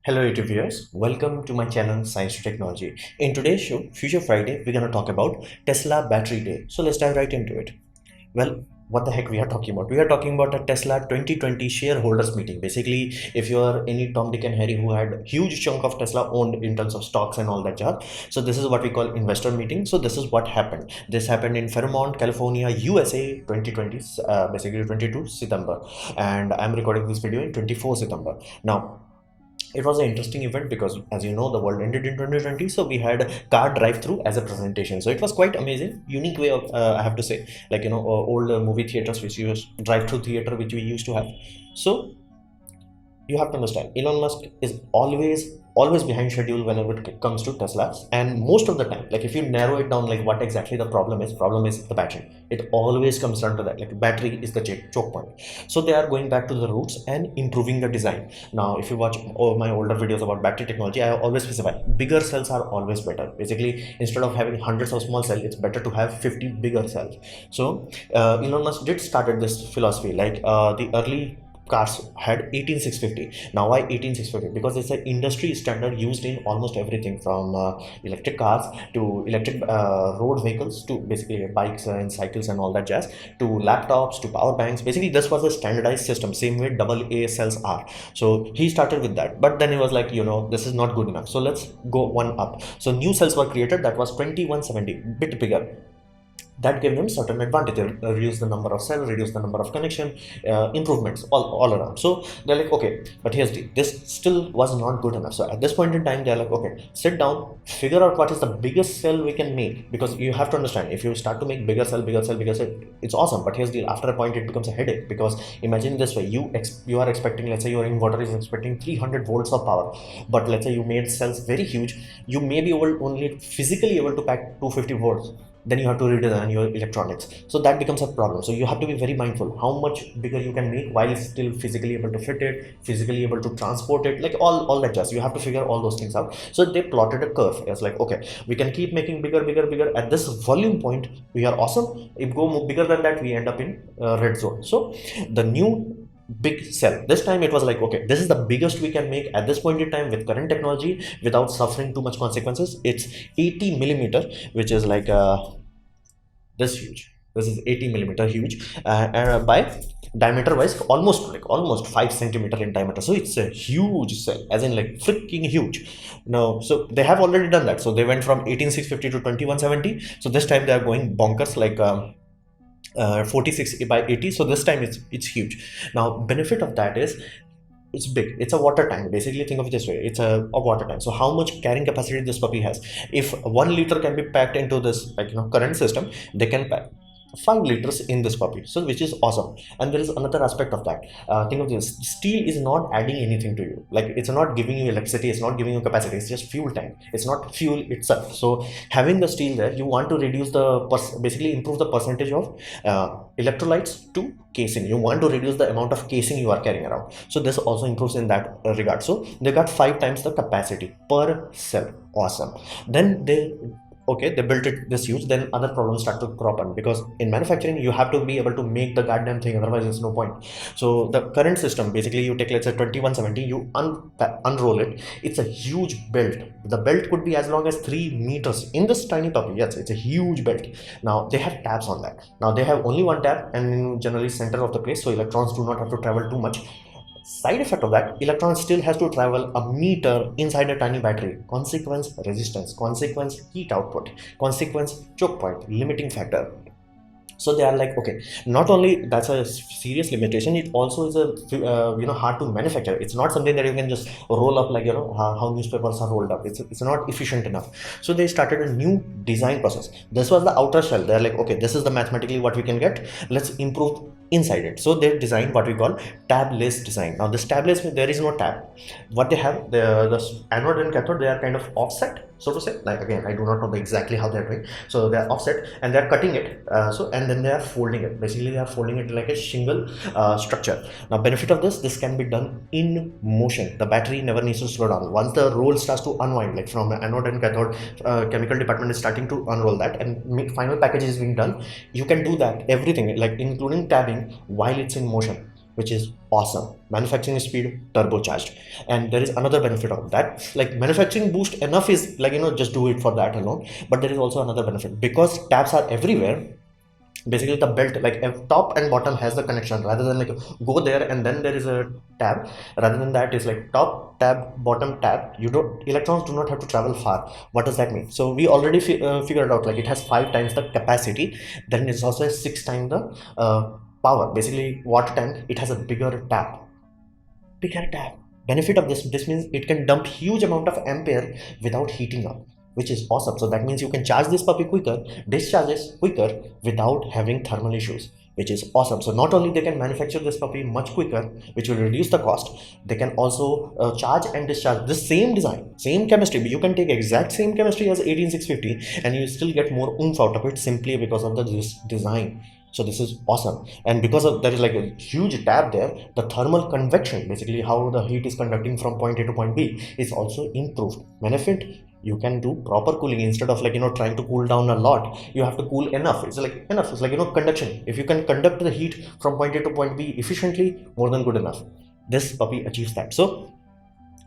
Hello YouTube viewers, welcome to my channel Science to Technology. In today's show, Future Friday, we're going to talk about Tesla Battery Day. So let's dive right into it. Well, what the heck we are talking about? We are talking about a Tesla 2020 shareholders meeting. Basically, if you are any Tom, Dick and Harry who had huge chunk of Tesla owned in terms of stocks and all that jazz, so this is what we call investor meeting. So this is what happened. This happened in Fairmont, California, USA 2020, basically 22 September. And I'm recording this video in 24 September. Now, it was an interesting event because, as you know, the world ended in 2020, so we had car drive-through as a presentation. So it was quite amazing, unique way of, I have to say, like, old movie theaters which use drive-through theater which we used to have. So you have to understand, Elon Musk is always behind schedule whenever it comes to Teslas, and most of the time, like if you narrow it down, like what exactly the problem is the battery. It always comes down to that, like battery is the choke point. So they are going back to the roots and improving the design. Now if you watch all my older videos about battery technology, I always specify bigger cells are always better. Basically, instead of having hundreds of small cells, it's better to have 50 bigger cells. So Elon Musk did started this philosophy, like the early cars had 18650. Now why 18650? Because it's an industry standard used in almost everything from electric cars to electric road vehicles to basically bikes and cycles and all that jazz, to laptops to power banks. Basically this was a standardized system, same way AA cells are. So he started with that, but then he was like, this is not good enough, so let's go one up. So new cells were created that was 2170, bit bigger. That gave them certain advantages, reduce the number of cells, reduce the number of connection, improvements all around. So they're like, okay, but here's this still was not good enough. So at this point in time, they're like, okay, sit down, figure out what is the biggest cell we can make, because you have to understand, if you start to make bigger cell, it's awesome, but here's the deal, after a point it becomes a headache. Because imagine this way, you are expecting, let's say your inverter is expecting 300 volts of power, but let's say you made cells very huge, you may be only physically able to pack 250 volts. Then you have to redesign your electronics, so that becomes a problem. So you have to be very mindful how much bigger you can make while still physically able to fit it, physically able to transport it, like all that jazz. You have to figure all those things out. So they plotted a curve. It's like, okay, we can keep making bigger. At this volume point we are awesome. If go bigger than that, we end up in red zone. So the new big cell, this time it was like, okay, this is the biggest we can make at this point in time with current technology without suffering too much consequences. It's 80 millimeter, which is like this huge. This is 80 millimeter huge, and by diameter wise almost 5 centimeter in diameter. So it's a huge cell, as in like freaking huge. Now, so they have already done that. So they went from 18650 to 2170. So this time they are going bonkers, like 46 by 80. So this time it's huge. Now benefit of that is it's big. It's a water tank. Basically think of it this way, it's a water tank. So how much carrying capacity this puppy has? If 1 liter can be packed into this, like current system, they can pack 5 liters in this puppy, so which is awesome. And there is another aspect of that. Think of this, steel is not adding anything to you, like it's not giving you electricity, it's not giving you capacity, it's just fuel tank, it's not fuel itself. So having the steel there, you want to reduce the basically improve the percentage of electrolytes to casing. You want to reduce the amount of casing you are carrying around, so this also improves in that regard. So they got 5 times the capacity per cell. Awesome. Then they built it this huge. Then other problems start to crop in, because in manufacturing you have to be able to make the goddamn thing, otherwise there's no point. So the current system, basically you take, let's say 2170, you unroll it, it's a huge belt. The belt could be as long as 3 meters in this tiny puppy. Yes, it's a huge belt. Now they have tabs on that. Now they have only one tab, and generally center of the place, so electrons do not have to travel too much. Side effect of that, electron still has to travel a meter inside a tiny battery. Consequence, resistance. Consequence, heat output. Consequence, choke point, limiting factor. So they are like, okay, not only that's a serious limitation, it also is a hard to manufacture. It's not something that you can just roll up, like how newspapers are rolled up. It's not efficient enough. So they started a new design process. This was the outer shell. They're like, okay, this is the mathematically what we can get, let's improve inside it. So they designed what we call tabless design. Now this tabless, there is no tab. What they have, the anode and cathode, they are kind of offset, so to say. Like, again, I do not know exactly how they're doing. So they're offset and they're cutting it, and then they are folding it. Basically they are folding it like a shingle structure. Now benefit of this can be done in motion. The battery never needs to slow down. Once the roll starts to unwind, like from anode and cathode, chemical department is starting to unroll that, and final package is being done. You can do that, everything, like including tabbing, while it's in motion. which is awesome. Manufacturing speed turbocharged. And there is another benefit of that. Like manufacturing boost enough is like, just do it for that alone. But there is also another benefit because tabs are everywhere. Basically the belt, like top and bottom has the connection, rather than like go there and then there is a tab. Rather than that, is like top tab, bottom tab. You don't, electrons do not have to travel far. What does that mean? So we already figured out, like it has 5 times the capacity. Then it's also 6 times the power. Basically water tank, it has a bigger tab. Benefit of this means it can dump huge amount of ampere without heating up, which is awesome. So that means you can charge this puppy quicker, discharges quicker without having thermal issues, which is awesome. So not only they can manufacture this puppy much quicker, which will reduce the cost, they can also charge and discharge the same design, same chemistry. You can take exact same chemistry as 18650 and you still get more oomph out of it simply because of this design. So this is awesome. And because of there is like a huge tab there, the thermal convection, basically how the heat is conducting from point A to point B, is also improved. Benefit, you can do proper cooling instead of like trying to cool down a lot. You have to cool enough. It's like enough. It's like conduction. If you can conduct the heat from point A to point B efficiently, more than good enough. This puppy achieves that. So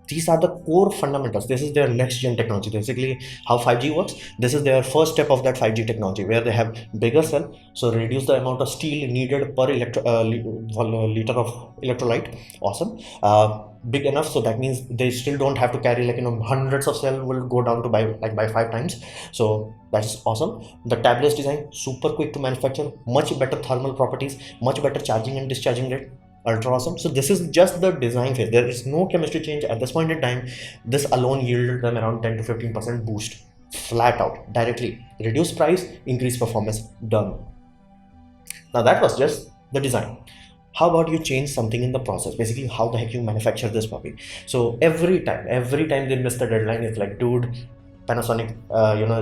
these are the core fundamentals. This is their next gen technology, basically how 5G works. This is their first step of that 5G technology, where they have bigger cell, so reduce the amount of steel needed per liter of electrolyte. Awesome. Big enough, so that means they still don't have to carry like hundreds of cell, will go down to by 5 times. So that's awesome. The tabless design, super quick to manufacture, much better thermal properties, much better charging and discharging rate. Ultra awesome. So this is just the design phase. There is no chemistry change at this point in time. This alone yielded them around 10 to 15% boost, flat out, directly. Reduce price, increase performance, done. Now that was just the design. How about you change something in the process? Basically, how the heck you manufacture this puppy? So every time they miss the deadline, it's like, dude, Panasonic,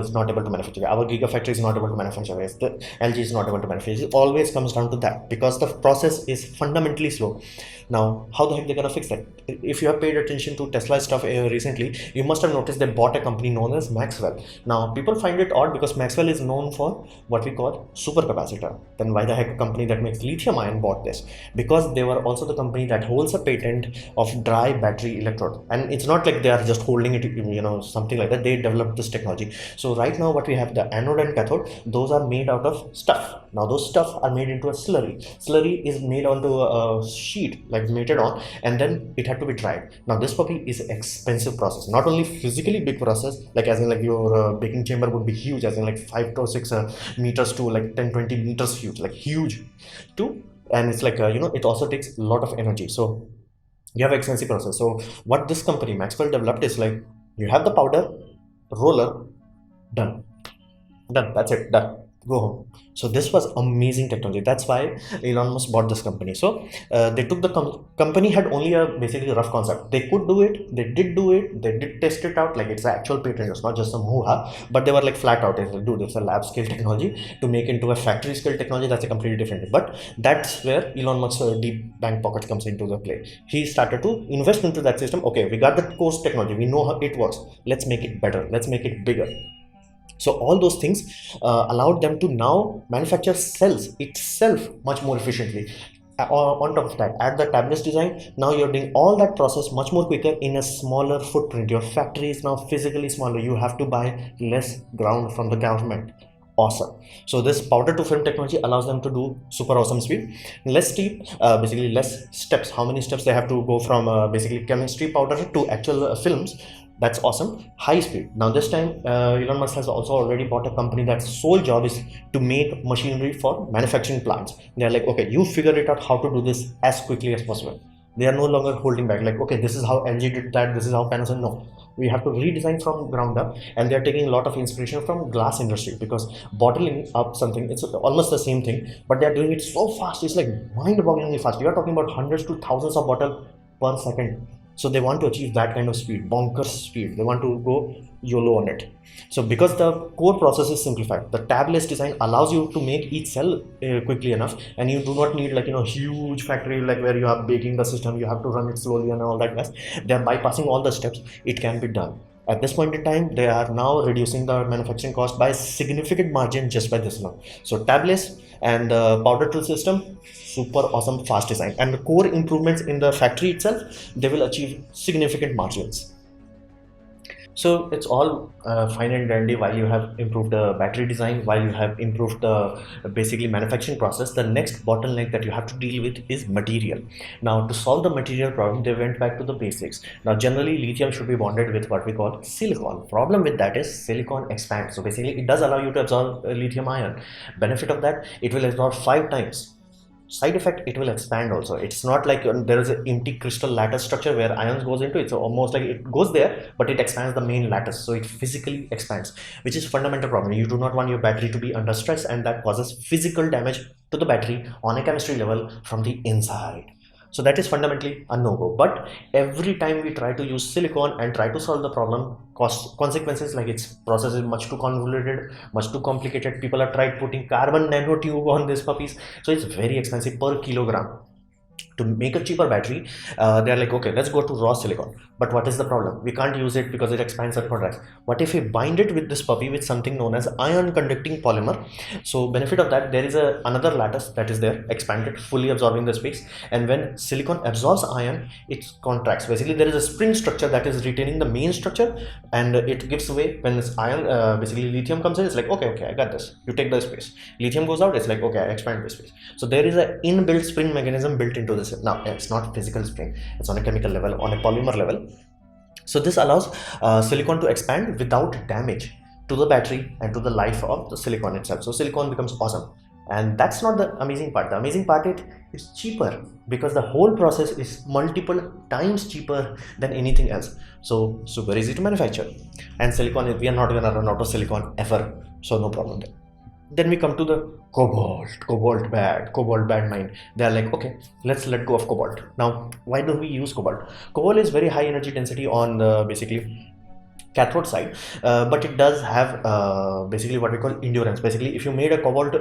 is not able to manufacture. Our Gigafactory is not able to manufacture. The LG is not able to manufacture. It always comes down to that because the process is fundamentally slow. Now, how the heck they're gonna fix that? If you have paid attention to Tesla stuff recently, you must have noticed they bought a company known as Maxwell. Now, people find it odd because Maxwell is known for what we call supercapacitor. Then why the heck a company that makes lithium ion bought this? Because they were also the company that holds a patent of dry battery electrode. And it's not like they are just holding it, something like that. They developed this technology. So right now what we have, the anode and cathode, those are made out of stuff. Now those stuff are made into a slurry. Slurry is made onto a sheet, like mated on, and then it had to be dried. Now this puppy is an expensive process, not only physically big process, like as in like your baking chamber would be huge, as in like 5 to 6 meters to like 10-20 meters huge, like huge too. And it's like it also takes a lot of energy. So you have expensive process. So what this company Maxwell developed is like, you have the powder, roller, done, that's it, done, go home. So this was amazing technology. That's why Elon Musk bought this company. So they took the company had only a basically rough concept. They could do it, they did do it, they did test it out, like it's an actual patent, it's not just some hoo-ha, but they were like flat out, it's like, dude, it's a lab scale technology. To make into a factory scale technology, that's a completely different thing. But that's where Elon Musk's deep bank pocket comes into the play. He started to invest into that system. Okay, we got the core technology, we know how it works, let's make it better, let's make it bigger. So all those things allowed them to now manufacture cells itself much more efficiently. On top of that, add the tabless design, now you're doing all that process much more quicker in a smaller footprint. Your factory is now physically smaller. You have to buy less ground from the government. Awesome. So this powder to film technology allows them to do super awesome speed, less steep, basically less steps. How many steps they have to go from basically chemistry powder to actual films. That's awesome. High speed. Now this time Elon Musk has also already bought a company that's sole job is to make machinery for manufacturing plants. They're like, okay, you figure it out how to do this as quickly as possible. They are no longer holding back, like, okay, this is how LG did that, this is how Panasonic. No, we have to redesign from ground up. And they're taking a lot of inspiration from glass industry, because bottling up something, it's almost the same thing, but they're doing it so fast. It's like mind-bogglingly fast. You are talking about hundreds to thousands of bottles per second. So they want to achieve that kind of speed, bonkers speed. They want to go YOLO on it. So because the core process is simplified, the tabless design allows you to make each cell quickly enough, and you do not need like huge factory like where you are baking the system, you have to run it slowly and all that mess. They are bypassing all the steps. It can be done. At this point in time, they are now reducing the manufacturing cost by significant margin just by this now. So tablets and the powder tool system, super awesome, fast design, and the core improvements in the factory itself, they will achieve significant margins. So it's all fine and dandy while you have improved the battery design, while you have improved the basically manufacturing process. The next bottleneck that you have to deal with is material. Now, to solve the material problem, they went back to the basics. Now, generally, lithium should be bonded with what we call silicon. Problem with that is silicon expands. So basically, it does allow you to absorb lithium ion. Benefit of that, it will absorb 5 times. Side effect, it will expand also. It's not like there is an empty crystal lattice structure where ions goes into. It's almost like it goes there, but it expands the main lattice, so it physically expands, which is fundamental problem. You do not want your battery to be under stress, and that causes physical damage to the battery on a chemistry level from the inside. So that is fundamentally a no-go. But every time we try to use silicon and try to solve the problem, consequences like its process is much too convoluted, much too complicated. People have tried putting carbon nanotube on these puppies, so it's very expensive per kilogram. To make a cheaper battery, they're like, okay, let's go to raw silicon. But what is the problem? We can't use it because it expands and contracts. What if we bind it with this puppy with something known as ion conducting polymer? So benefit of that, there is another lattice that is there, expanded, fully absorbing the space. And when silicon absorbs ion, it contracts. Basically, there is a spring structure that is retaining the main structure, and it gives way when this ion, basically lithium comes in. It's like, okay, I got this. You take the space. Lithium goes out. It's like, okay, I expand the space. So there is an inbuilt spring mechanism built into this. Now, it's not physical spring, it's on a chemical level, on a polymer level. So this allows silicon to expand without damage to the battery and to the life of the silicon itself. So silicon becomes awesome. And that's not the amazing part. The amazing part is cheaper, because the whole process is multiple times cheaper than anything else. So super easy to manufacture. And silicon, we are not gonna run out of silicon ever. So no problem there. Then we come to the cobalt bad mine. They are like, okay, let's let go of cobalt. Now, why do we use cobalt? Cobalt is very high energy density on the basically cathode side, but it does have basically what we call endurance. Basically, if you made a cobalt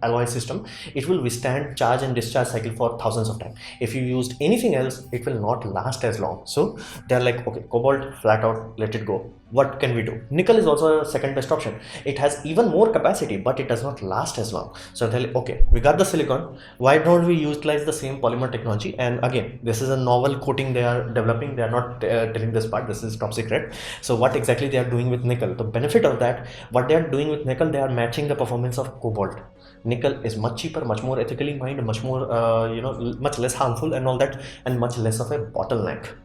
alloy system, it will withstand charge and discharge cycle for thousands of times. If you used anything else, it will not last as long. So they're like, okay, cobalt, flat out, let it go. What can we do? Nickel is also a second best option. It has even more capacity, but it does not last as long. So they're like, okay, we got the silicon, why don't we utilize the same polymer technology? And again, this is a novel coating they are developing. They are not telling this part, this is top secret. So what exactly they are doing with nickel? The benefit of that, what they are doing with nickel, they are matching the performance of cobalt. Nickel is much cheaper, much more ethically mined, much more much less harmful and all that, and much less of a bottleneck.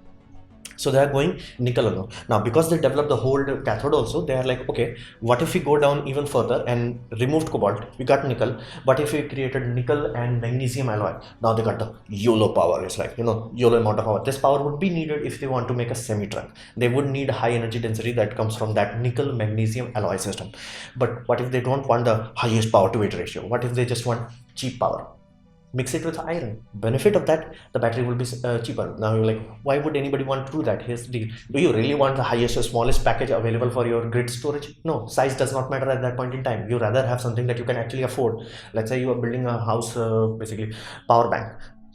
So they are going nickel alone. Now, because they developed the whole cathode also, they are like, okay, what if we go down even further and removed cobalt? We got nickel, but if we created nickel and magnesium alloy, now they got the YOLO power. It's like, YOLO amount of power. This power would be needed if they want to make a semi truck. They would need high energy density that comes from that nickel magnesium alloy system. But what if they don't want the highest power to weight ratio? What if they just want cheap power? Mix it with iron. Benefit of that, the battery will be cheaper. Now you're like, why would anybody want to do that? Here's the, do you really want the highest or smallest package available for your grid storage? No, size does not matter at that point in time. You rather have something that you can actually afford. Let's say you are building a house, basically power bank.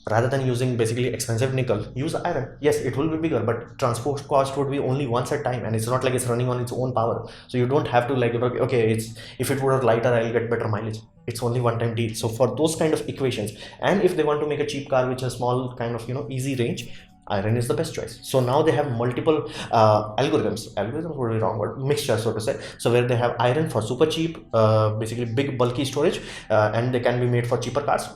Rather than using basically expensive nickel, use iron. Yes, it will be bigger, but transport cost would be only once at time, and it's not like it's running on its own power. So you don't have to like, okay, it's, if it were lighter, I'll get better mileage. It's only one-time deal. So for those kind of equations, and if they want to make a cheap car which is small kind of easy range, iron is the best choice. So now they have multiple algorithms would be wrong word, mixture so to say. So where they have iron for super cheap, basically big bulky storage, and they can be made for cheaper cars.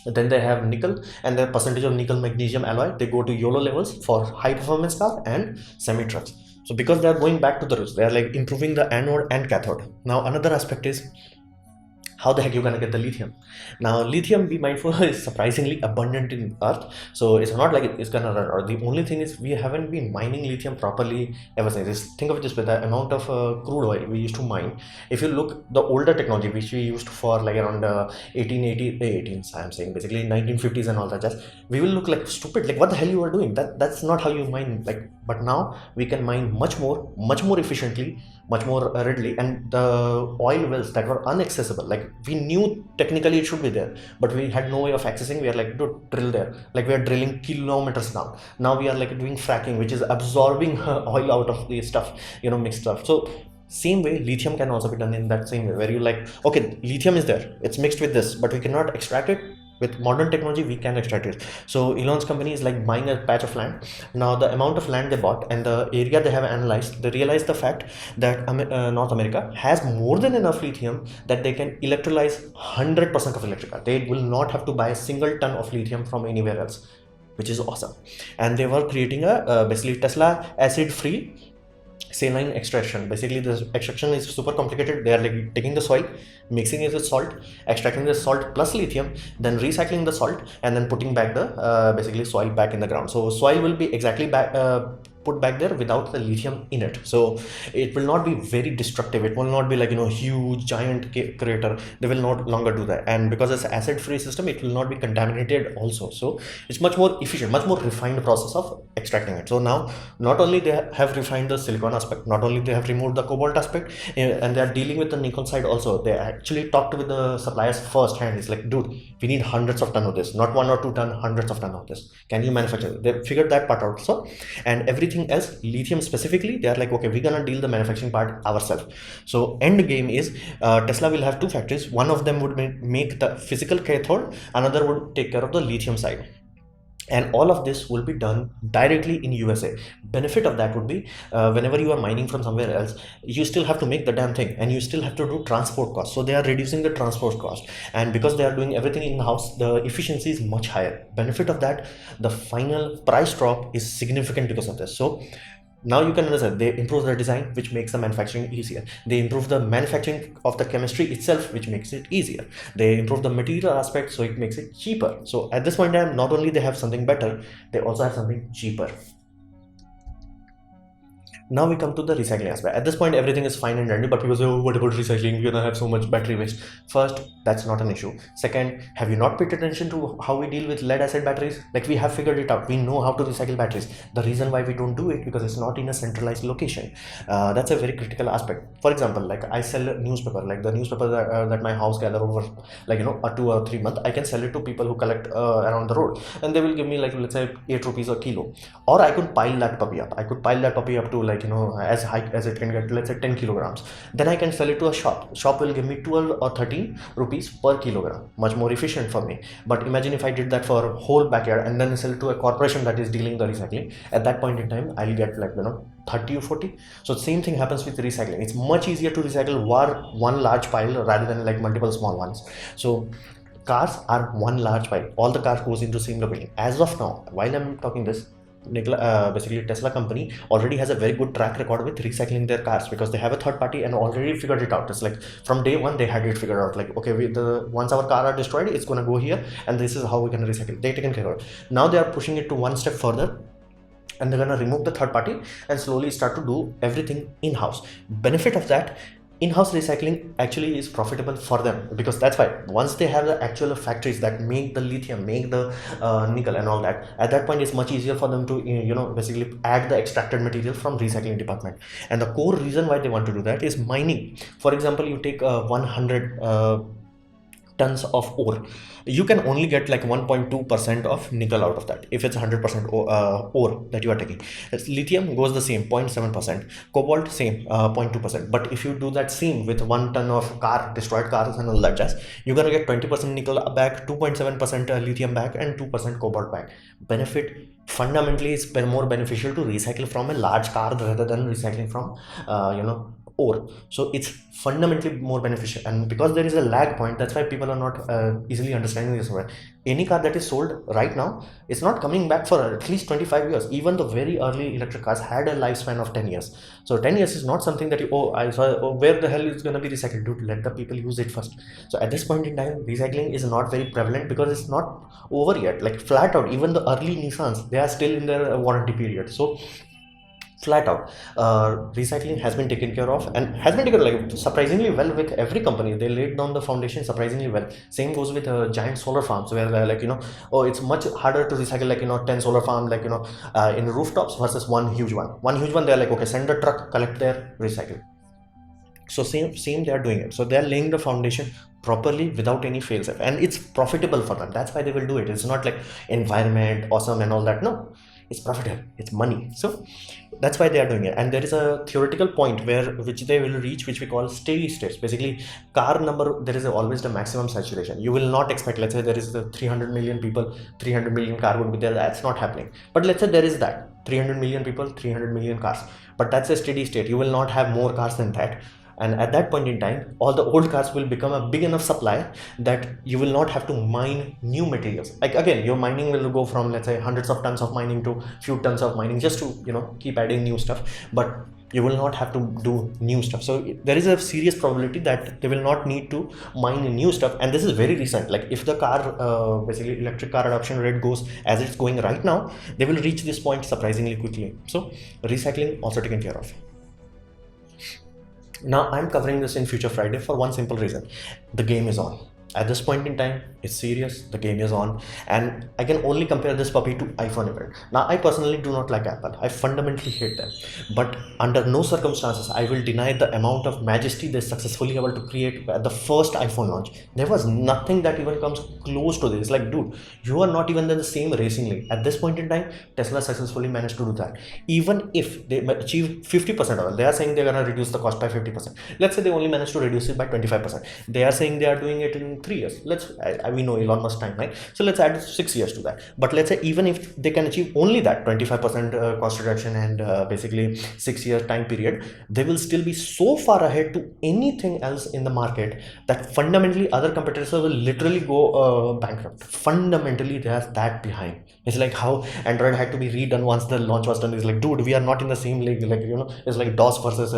Then they have nickel, and the percentage of nickel magnesium alloy, they go to YOLO levels for high performance car and semi trucks. So because they are going back to the roots, they are like improving the anode and cathode. Now another aspect is, how the heck you gonna get the lithium? Now lithium, be mindful, is surprisingly abundant in earth, so it's not like it's gonna run out. The only thing is, we haven't been mining lithium properly ever since. Just think of it this way, the amount of crude oil we used to mine, if you look the older technology which we used for like around 18 I'm saying basically 1950s and all that, just we will look like stupid, like what the hell you are doing. That's not how you mine. Like but now we can mine much more efficiently, much more readily. And the oil wells that were inaccessible, like we knew technically it should be there, but we had no way of accessing. We are like, to drill there, like we are drilling kilometers down. Now we are like doing fracking, which is absorbing oil out of the stuff, mixed stuff. So same way lithium can also be done in that same way, where you like, okay, lithium is there, it's mixed with this, but we cannot extract it. With modern technology we can extract it. So Elon's company is like buying a patch of land. Now the amount of land they bought and the area they have analyzed, they realized the fact that North America has more than enough lithium that they can electrolyze 100% of electric car. They will not have to buy a single ton of lithium from anywhere else, which is awesome. And they were creating a basically Tesla acid free saline extraction. Basically the extraction is super complicated. They are like taking the soil, mixing it with salt, extracting the salt plus lithium, then recycling the salt, and then putting back the basically soil back in the ground. So soil will be exactly back put back there without the lithium in it. So it will not be very destructive. It will not be like, huge giant crater. They will not longer do that. And because it's acid free system, it will not be contaminated also. So it's much more efficient, much more refined process of extracting it. So now not only they have refined the silicon aspect, not only they have removed the cobalt aspect, and they are dealing with the nickel side also. They actually talked with the suppliers first hand. It's like, dude, we need hundreds of tons of this, not 1 or 2 ton, hundreds of tons of this. Can you manufacture it? They figured that part out also. And everything else, lithium specifically, they are like, okay, we're gonna deal the manufacturing part ourselves. So end game is Tesla will have 2 factories. One of them would make the physical cathode, another would take care of the lithium side. And all of this will be done directly in USA. Benefit of that would be whenever you are mining from somewhere else, you still have to make the damn thing, and you still have to do transport costs. So they are reducing the transport cost, and because they are doing everything in house, the efficiency is much higher. Benefit of that, the final price drop is significant because of this. So now you can understand, they improve the design, which makes the manufacturing easier. They improve the manufacturing of the chemistry itself, which makes it easier. They improve the material aspect, so it makes it cheaper. So at this point in time, not only they have something better, they also have something cheaper. Now we come to the recycling aspect. At this point, everything is fine and dandy, but people say, oh, what about recycling? We're gonna have so much battery waste. First, that's not an issue. Second, have you not paid attention to how we deal with lead acid batteries? Like, we have figured it out. We know how to recycle batteries. The reason why we don't do it, because it's not in a centralized location. That's a very critical aspect. For example, like I sell a newspaper, like the newspaper that my house gather over, like, a 2 or 3 month, I can sell it to people who collect around the road, and they will give me, like, let's say 8 rupees a kilo. Or I could pile that puppy up. I could pile that puppy up to, like, as high as it can get, let's say 10 kilograms. Then I can sell it to a shop will give me 12 or 13 rupees per kilogram. Much more efficient for me. But imagine if I did that for a whole backyard and then sell it to a corporation that is dealing the recycling. At that point in time, I'll get, like, 30 or 40. So same thing happens with recycling. It's much easier to recycle one large pile rather than like multiple small ones. So cars are one large pile. All the cars goes into same location. As of now, while I'm talking this, basically Tesla company already has a very good track record with recycling their cars, because they have a third party and already figured it out. It's like from day one they had it figured out, like, okay, once our car are destroyed, it's gonna go here, and this is how we can recycle. They taken care of it. Now they are pushing it to one step further, and they're gonna remove the third party and slowly start to do everything in-house. Benefit of that, in-house recycling actually is profitable for them, because that's why once they have the actual factories that make the lithium, make the nickel and all that, at that point it's much easier for them to basically add the extracted material from recycling department. And the core reason why they want to do that is mining. For example, you take 100 tons of ore, you can only get like 1.2% of nickel out of that if it's 100% ore that you are taking. Lithium goes the same, 0.7%, cobalt same, 0.2%. But if you do that same with 1 ton of destroyed cars and all that jazz, you're gonna get 20% nickel back, 2.7% lithium back, and 2% cobalt back. Benefit fundamentally is more beneficial to recycle from a large car rather than recycling from ore. So it's fundamentally more beneficial, and because there is a lag point, that's why people are not easily understanding this. Any car that is sold right now, it's not coming back for at least 25 years. Even the very early electric cars had a lifespan of 10 years. So 10 years is not something that where the hell is going to be recycled? Dude, let the people use it first. So at this point in time, recycling is not very prevalent because it's not over yet. Like, flat out, even the early Nissans, they are still in their warranty period. So flat out. Recycling has been taken care of and has been taken like surprisingly well with every company. They laid down the foundation surprisingly well. Same goes with giant solar farms where like oh, it's much harder to recycle like 10 solar farms like in rooftops versus one huge one. They're like, okay, send the truck, collect there, recycle. So same they are doing it. So they are laying the foundation properly without any fail safe, and it's profitable for them. That's why they will do it. It's not like environment awesome and all that. No, it's profitable, it's money. So that's why they are doing it. And there is a theoretical point where which they will reach, which we call steady states. Basically, car number, there is always the maximum saturation. You will not expect, let's say there is the 300 million people, 300 million car would be there. That's not happening. But let's say there is that 300 million people, 300 million cars, but that's a steady state. You will not have more cars than that. And at that point in time, all the old cars will become a big enough supply that you will not have to mine new materials. Like again, your mining will go from, let's say, hundreds of tons of mining to few tons of mining, just to keep adding new stuff. But you will not have to do new stuff. So there is a serious probability that they will not need to mine new stuff. And this is very recent. Like if the car basically electric car adoption rate goes as it's going right now, they will reach this point surprisingly quickly. So recycling also taken care of. Now I'm covering this in Future Friday for one simple reason: the game is on. At this point in time, it's serious, the game is on, and I can only compare this puppy to iPhone event. Now, I personally do not like Apple. I fundamentally hate them. But under no circumstances, I will deny the amount of majesty they successfully able to create at the first iPhone launch. There was nothing that even comes close to this. Like, dude, you are not even in the same racing league. At this point in time, Tesla successfully managed to do that. Even if they achieve 50% of it, they are saying they're going to reduce the cost by 50%. Let's say they only managed to reduce it by 25%. They are saying they are doing it in 3 years. We know Elon Musk timeline, so let's add 6 years to that. But let's say even if they can achieve only that 25% cost reduction and basically 6 year time period, they will still be so far ahead to anything else in the market that fundamentally other competitors will literally go bankrupt. Fundamentally, they are that behind. It's like how Android had to be redone once the launch was done. It's like, dude, we are not in the same league. Like, it's like DOS versus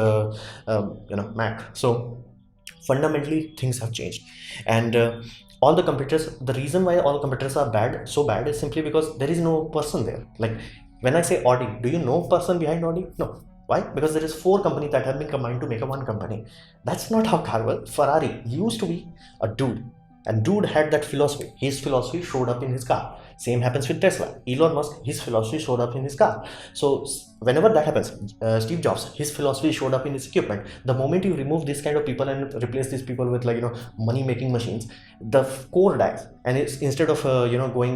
Mac. So fundamentally things have changed. And all the competitors, the reason why all competitors are so bad is simply because there is no person there. Like when I say Audi, do you know person behind Audi? No. Why? Because there is 4 companies that have been combined to make a one company. That's not how car works. Ferrari used to be a dude, and dude had that philosophy. His philosophy showed up in his car. Same happens with Tesla. Elon Musk, his philosophy showed up in his car. So whenever that happens, Steve Jobs, his philosophy showed up in his equipment. The moment you remove this kind of people and replace these people with money making machines, the core dies. And it's instead of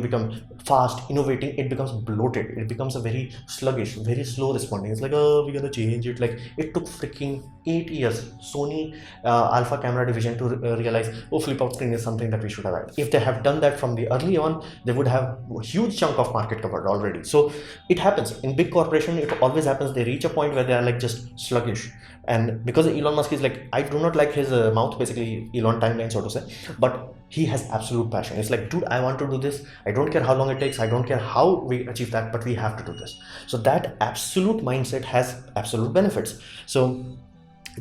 become fast, innovating, it becomes bloated. It becomes a very sluggish, very slow responding. It's like, oh, we're gonna change it. Like it took freaking 8 years Sony Alpha camera division to realize, oh, flip out screen is something that we should have had. If they have done that from the early on, they would have a huge chunk of market covered already. So it happens in big corporation. It always happens. They reach a point where they are like just sluggish. And because Elon Musk is like, I do not like his mouth, basically Elon timeline, so to say, but he has absolute passion. It's like, dude, I want to do this. I don't care how long it takes. I don't care how we achieve that, but we have to do this. So that absolute mindset has absolute benefits. So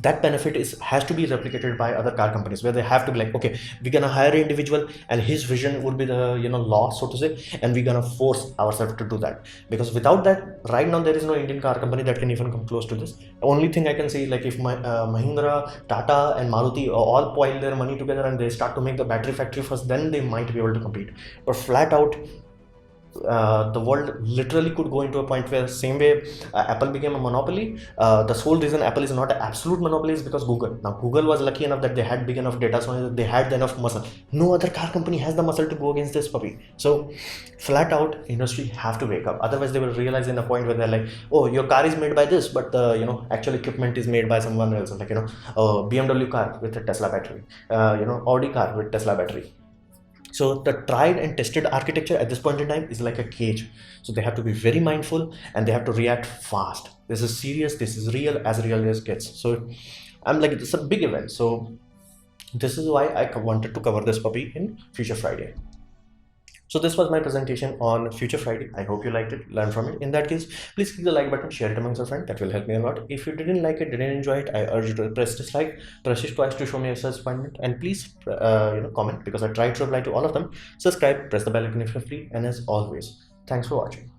that benefit has to be replicated by other car companies, where they have to be like, okay, we're gonna hire an individual and his vision would be the law, so to say, and we're gonna force ourselves to do that. Because without that, right now there is no Indian car company that can even come close to this. The only thing I can say, like if Mahindra, Tata and Maruti all pile their money together and they start to make the battery factory first, then they might be able to compete. But flat out, the world literally could go into a point where same way Apple became a monopoly. The sole reason Apple is not an absolute monopoly is because Google was lucky enough that they had big enough data, so they had enough muscle. No other car company has the muscle to go against this puppy. So flat out, industry have to wake up. Otherwise they will realize in a point where they're like, oh, your car is made by this, but the actual equipment is made by someone else. Like BMW car with a Tesla battery, Audi car with Tesla battery. So the tried and tested architecture at this point in time is like a cage. So they have to be very mindful and they have to react fast. This is serious, this is real as it gets. So I'm like, it's a big event. So this is why I wanted to cover this puppy in Future Friday. So this was my presentation on Future Friday. I hope you liked it, learn from it. In that case, please click the like button, share it amongst your friends. That will help me a lot. If you didn't like it, didn't enjoy it, I urge you to press dislike, press it twice to show me your disappointment, and please comment, because I try to reply to all of them. Subscribe, press the bell icon if you're free, and as always, thanks for watching.